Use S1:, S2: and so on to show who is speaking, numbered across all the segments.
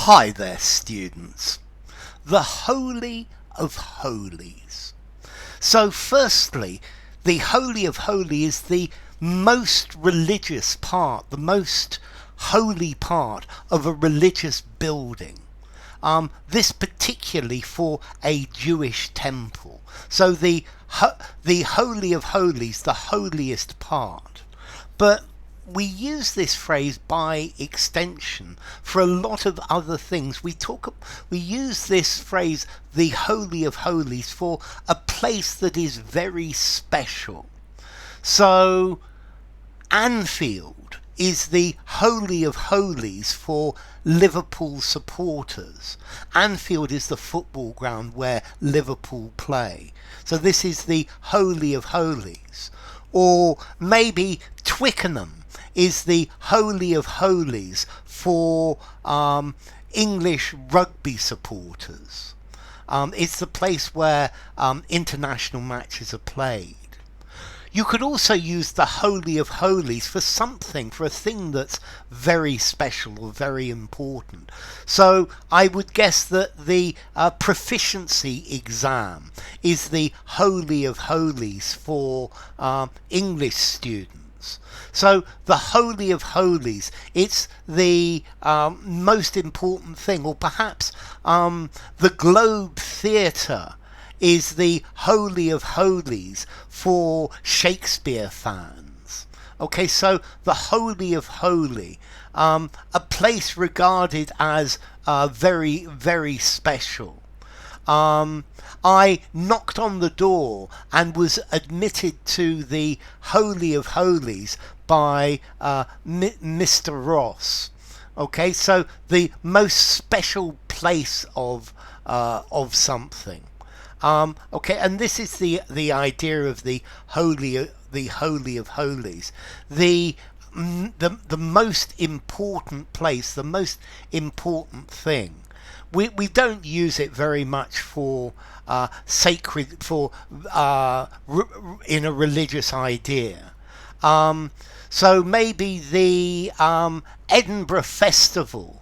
S1: Hi there, students. The Holy of Holies. So firstly, the Holy of Holies is the most religious part, the most holy part of a religious building. This particularly for a Jewish temple. So the Holy of Holies, the holiest part. But we use this phrase by extension for a lot of other things. We use this phrase, the Holy of Holies, for a place that is very special. So Anfield is the Holy of Holies for Liverpool supporters. Anfield is the football ground where Liverpool play. So this is the Holy of Holies. Or maybe Twickenham is the Holy of Holies for English rugby supporters. It's the place where international matches are played. You could also use the Holy of Holies for a thing that's very special or very important. So I would guess that the proficiency exam is the Holy of Holies for English students. So the Holy of Holies, it's the most important thing, or perhaps the Globe Theatre is the Holy of Holies for Shakespeare fans. Okay, so the Holy of Holy, a place regarded as very, very special. I knocked on the door and was admitted to the Holy of Holies by Mr. Ross. Okay, so the most special place of something. Okay, and this is the idea of the Holy of Holies. The most important place, the most important thing. We don't use it very much for sacred, in a religious idea. So maybe the Edinburgh Festival,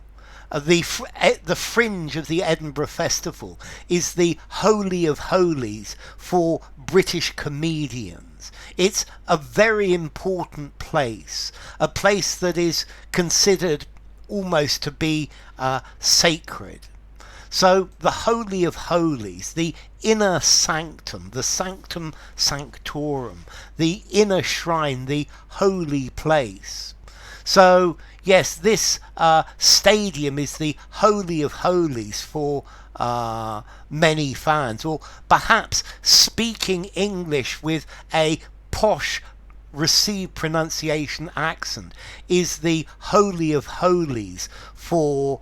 S1: the fringe of the Edinburgh Festival is the Holy of Holies for British comedians. It's a very important place, a place that is considered almost to be sacred. So the Holy of Holies, the inner sanctum, the sanctum sanctorum, the inner shrine, the holy place. So yes, this stadium is the Holy of Holies for many fans, or perhaps speaking English with a posh received pronunciation accent is the Holy of Holies for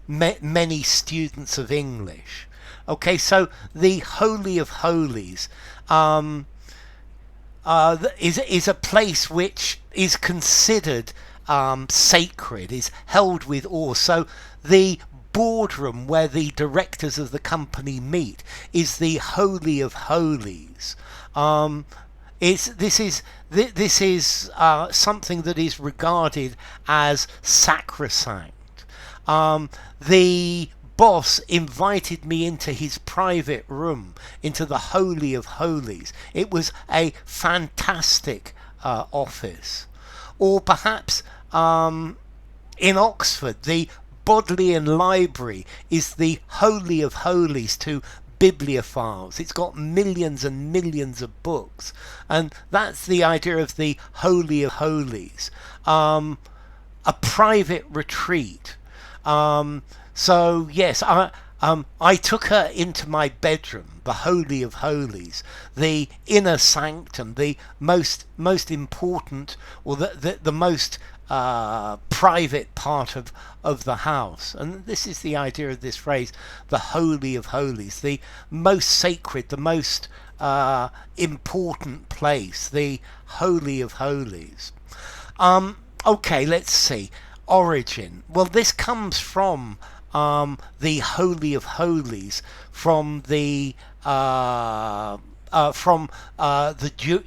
S1: many students of English. Okay, so the Holy of Holies is a place which is considered sacred, is held with awe. So the boardroom where the directors of the company meet is the Holy of Holies. This is something that is regarded as sacrosanct. The boss invited me into his private room, into the Holy of Holies. It was a fantastic office. Or perhaps in Oxford, the Bodleian Library is the Holy of Holies to bibliophiles. It's got millions and millions of books, and that's the idea of the Holy of Holies, a private retreat. So yes, I took her into my bedroom, the Holy of Holies, the inner sanctum, the most important, or the most private part of the house. And this is the idea of this phrase, the Holy of Holies, the most sacred, the most important place, the Holy of Holies. Okay, let's see. Origin. Well, this comes from the Holy of Holies, from the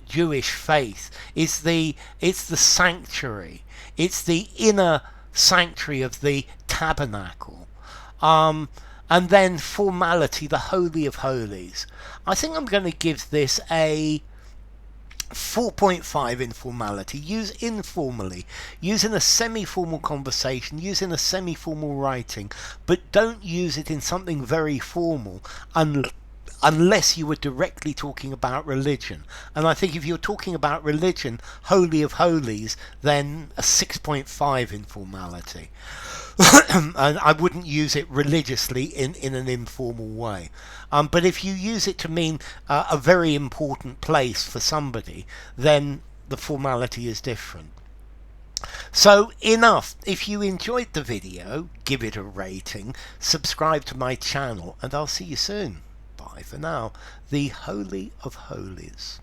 S1: Jewish faith. It's the sanctuary. It's the inner sanctuary of the tabernacle. And then formality, the Holy of Holies. I think I'm going to give this a 4.5 in formality. Use informally, use in a semi-formal conversation, use in a semi-formal writing, but don't use it in something very formal unless you were directly talking about religion. And I think if you're talking about religion, Holy of Holies, then a 6.5 in formality. And I wouldn't use it religiously in an informal way. But if you use it to mean a very important place for somebody, then the formality is different. So enough. If you enjoyed the video, give it a rating, subscribe to my channel, and I'll see you soon. Bye for now. The Holy of Holies.